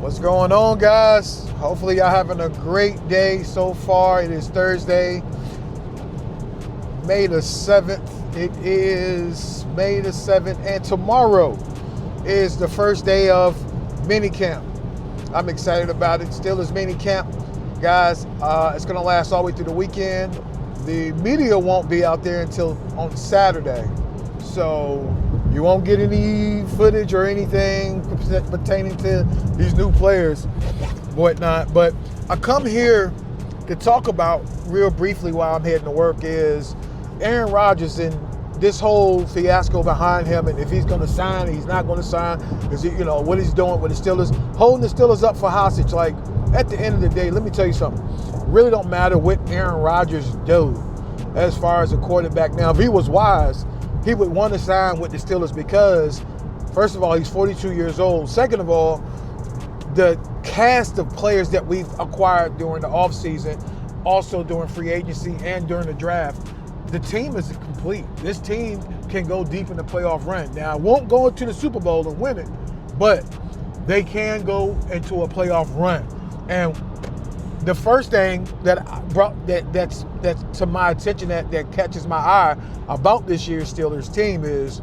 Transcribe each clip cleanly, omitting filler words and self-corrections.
What's going on, guys? Hopefully y'all having a great day so far. It is Thursday, May the 7th. It is May the 7th, and tomorrow is the first day of Minicamp. I'm excited about it. Still is Minicamp. Guys, it's going to last all the way through the weekend. The media won't be out there until on Saturday. So you won't get any footage or anything pertaining to these new players, whatnot. But I come here to talk about real briefly while I'm heading to work is Aaron Rodgers and this whole fiasco behind him, and if he's going to sign, he's not going to sign. Is he, what he's doing with the Steelers, holding the Steelers up for hostage. Like, at the end of the day, let me tell you something. It really don't matter what Aaron Rodgers do as far as a quarterback. Now, if he was wise, he would want to sign with the Steelers because, first of all, he's 42 years old. Second of all, the cast of players that we've acquired during the offseason, also during free agency and during the draft, the team is complete. This team can go deep in the playoff run. Now, it won't go into the Super Bowl and win it, but they can go into a playoff run. And the first thing that brought that's to my attention that catches my eye about this year's Steelers team is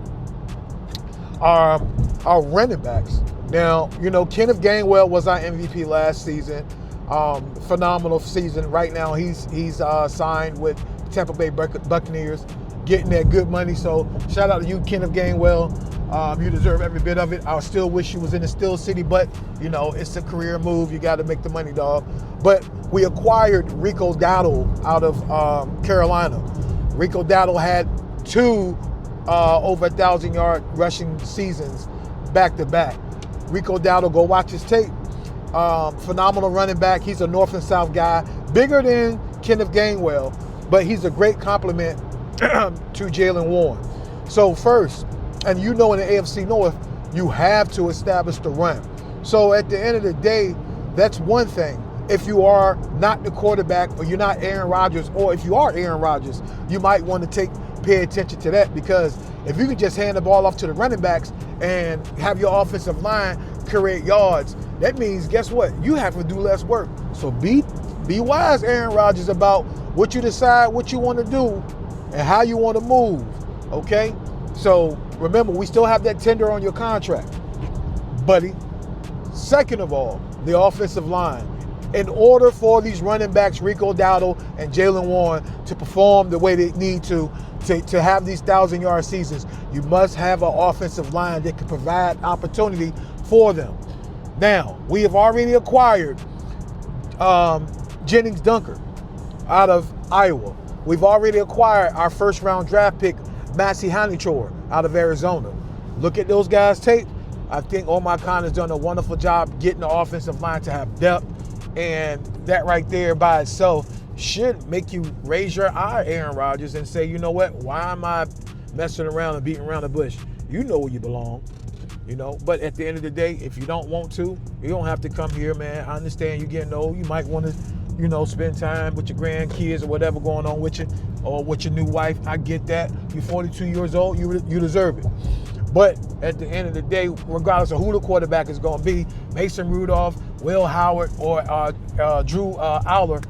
our running backs. Now, Kenneth Gainwell was our MVP last season. Phenomenal season. Right now, he's signed with Tampa Bay Buccaneers, getting that good money. So shout out to you, Kenneth Gainwell. You deserve every bit of it. I still wish you was in the Steel City, but it's a career move. You got to make the money, dog. But we acquired Rico Dowdle out of Carolina. Rico Dowdle had two over 1,000-yard rushing seasons back to back. Rico Dowdle, go watch his tape. Phenomenal running back. He's a north and south guy, bigger than Kenneth Gainwell, but he's a great compliment to Jaylen Warren. So first, and in the AFC North, you have to establish the run. So at the end of the day, that's one thing. If you are not the quarterback, or you're not Aaron Rodgers, or if you are Aaron Rodgers, you might want to pay attention to that, because if you can just hand the ball off to the running backs and have your offensive line create yards, that means, guess what? You have to do less work. So be wise, Aaron Rodgers, about what you decide, what you want to do, and how you want to move, okay? So remember, we still have that tender on your contract, buddy. Second of all, the offensive line. In order for these running backs, Rico Dowdle and Jaylen Warren, to perform the way they need to have these 1,000-yard seasons, you must have an offensive line that can provide opportunity for them. Now, we have already acquired Jennings Dunker out of Iowa. We've already acquired our first-round draft pick, Massey Hanichor, out of Arizona. Look at those guys' tape. I think Omar Khan has done a wonderful job getting the offensive line to have depth. And that right there by itself should make you raise your eye, Aaron Rodgers, and say, you know what? Why am I messing around and beating around the bush? You know where you belong, But at the end of the day, if you don't want to, you don't have to come here, man. I understand you're getting old. You might want to, spend time with your grandkids or whatever going on with you, or with your new wife. I get that. You're 42 years old. You deserve it. But at the end of the day, regardless of who the quarterback is going to be, Mason Rudolph, Will Howard, or Drew Aller,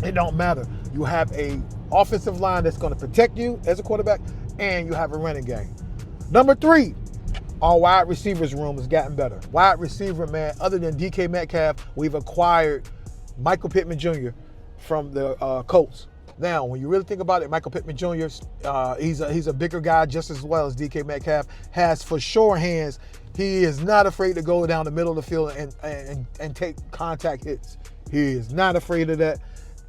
it don't matter. You have a offensive line that's going to protect you as a quarterback, and you have a running game. Number 3, our wide receivers room has gotten better. Wide receiver, man, other than DK Metcalf, we've acquired Michael Pittman Jr. from the Colts. Now, when you really think about it, Michael Pittman Jr., he's a bigger guy just as well as DK Metcalf, has for sure hands. He is not afraid to go down the middle of the field and take contact hits. He is not afraid of that.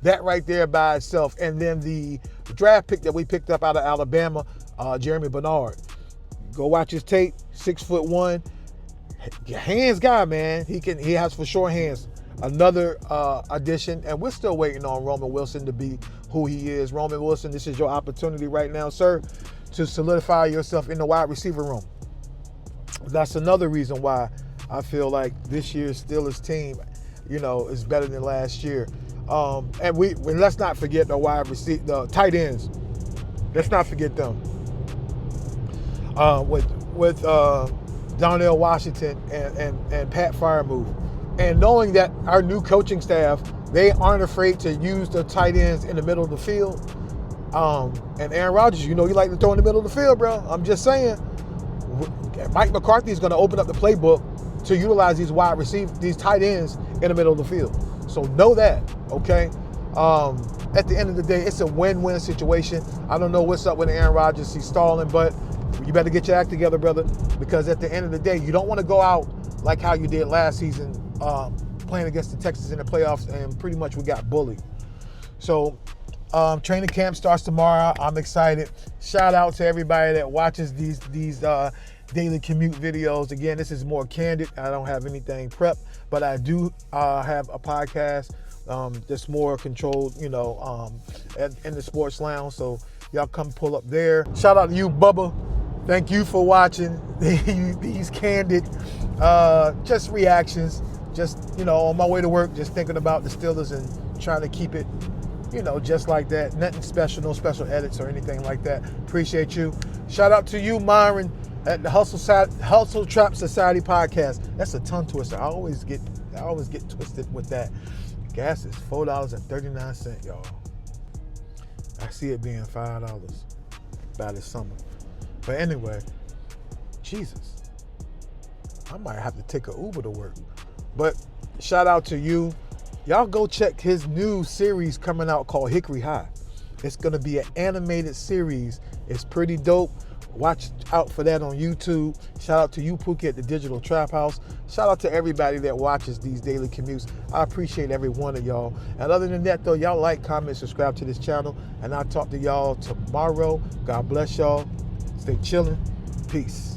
That right there by itself. And then the draft pick that we picked up out of Alabama, Jeremy Bernard. Go watch his tape, 6'1", hands guy, man. He has for sure hands. Another addition, and we're still waiting on Roman Wilson to be who he is. Roman Wilson, this is your opportunity right now, sir, to solidify yourself in the wide receiver room. That's another reason why I feel like this year's Steelers team, is better than last year. And let's not forget the tight ends. Let's not forget them. With Darnell Washington and Pat Freiermuth. And knowing that our new coaching staff, they aren't afraid to use the tight ends in the middle of the field. And Aaron Rodgers, you like to throw in the middle of the field, bro. I'm just saying, Mike McCarthy is going to open up the playbook to utilize these these tight ends in the middle of the field. So know that, okay? At the end of the day, it's a win-win situation. I don't know what's up with Aaron Rodgers. He's stalling, but you better get your act together, brother, because at the end of the day, you don't want to go out like how you did last season, playing against the Texans in the playoffs, and pretty much we got bullied. So training camp starts tomorrow. I'm excited. Shout out to everybody that watches these daily commute videos. Again, this is more candid. I don't have anything prepped, but I do have a podcast that's more controlled, in the sports lounge. So y'all come pull up there. Shout out to you, Bubba. Thank you for watching these candid just reactions. Just, on my way to work, just thinking about the Steelers and trying to keep it, just like that. Nothing special, no special edits or anything like that. Appreciate you. Shout out to you, Myron, at the Hustle Trap Society podcast. That's a tongue twister. I always get twisted with that. Gas is $4.39, y'all. I see it being $5 by this summer. But anyway, Jesus, I might have to take an Uber to work. But shout out to you. Y'all go check his new series coming out called Hickory High. It's going to be an animated series. It's pretty dope. Watch out for that on YouTube. Shout out to you, Pookie, at the Digital Trap House. Shout out to everybody that watches these daily commutes. I appreciate every one of y'all. And other than that, though, y'all like, comment, subscribe to this channel. And I'll talk to y'all tomorrow. God bless y'all. Stay chilling. Peace.